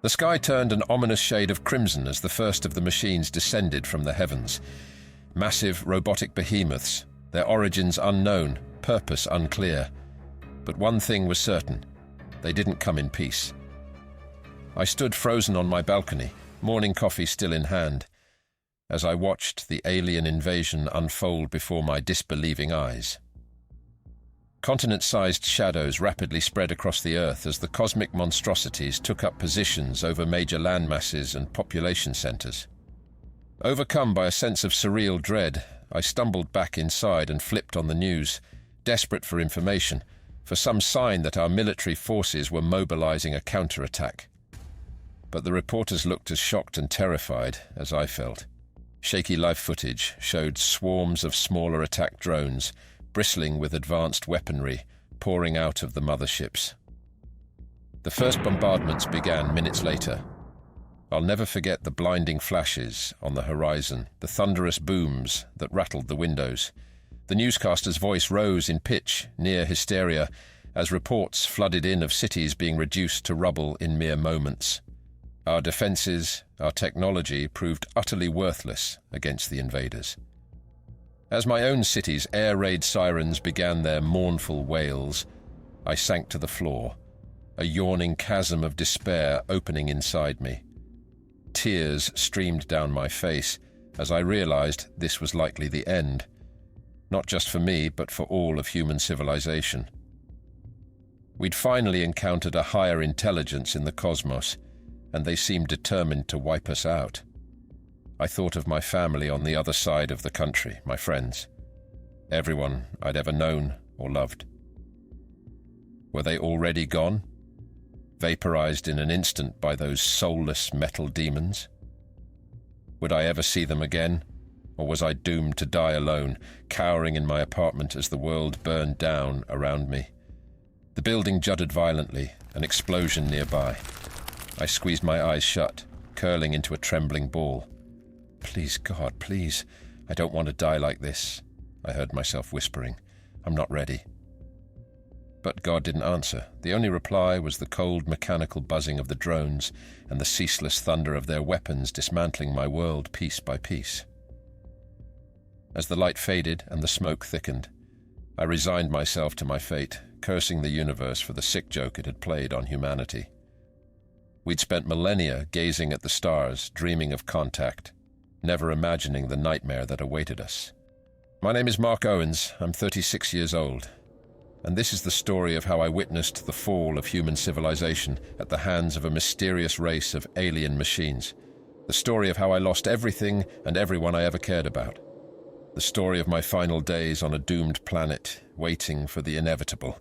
The sky turned an ominous shade of crimson as the first of the machines descended from the heavens. Massive robotic behemoths, their origins unknown, purpose unclear. But one thing was certain: they didn't come in peace. I stood frozen on my balcony, morning coffee still in hand, as I watched the alien invasion unfold before my disbelieving eyes. Continent-sized shadows rapidly spread across the Earth as the cosmic monstrosities took up positions over major landmasses and population centers. Overcome by a sense of surreal dread, I stumbled back inside and flipped on the news, desperate for information, for some sign that our military forces were mobilizing a counterattack. But the reporters looked as shocked and terrified as I felt. Shaky live footage showed swarms of smaller attack drones, bristling with advanced weaponry, pouring out of the motherships. The first bombardments began minutes later. I'll never forget the blinding flashes on the horizon, the thunderous booms that rattled the windows. The newscaster's voice rose in pitch, near hysteria, as reports flooded in of cities being reduced to rubble in mere moments. Our defenses, our technology proved utterly worthless against the invaders. As my own city's air raid sirens began their mournful wails, I sank to the floor, a yawning chasm of despair opening inside me. Tears streamed down my face as I realized this was likely the end, not just for me, but for all of human civilization. We'd finally encountered a higher intelligence in the cosmos, and they seemed determined to wipe us out. I thought of my family on the other side of the country, my friends, everyone I'd ever known or loved. Were they already gone? Vaporized in an instant by those soulless metal demons? Would I ever see them again, or was I doomed to die alone, cowering in my apartment as the world burned down around me? The building jutted violently, an explosion nearby. I squeezed my eyes shut, curling into a trembling ball. "Please, God, please, I don't want to die like this," I heard myself whispering. "I'm not ready." But God didn't answer. The only reply was the cold mechanical buzzing of the drones and the ceaseless thunder of their weapons dismantling my world piece by piece. As the light faded and the smoke thickened, I resigned myself to my fate, cursing the universe for the sick joke it had played on humanity. We'd spent millennia gazing at the stars, dreaming of contact, never imagining the nightmare that awaited us. My name is Mark Owens. I'm 36 years old. And this is the story of how I witnessed the fall of human civilization at the hands of a mysterious race of alien machines. The story of how I lost everything and everyone I ever cared about. The story of my final days on a doomed planet, waiting for the inevitable.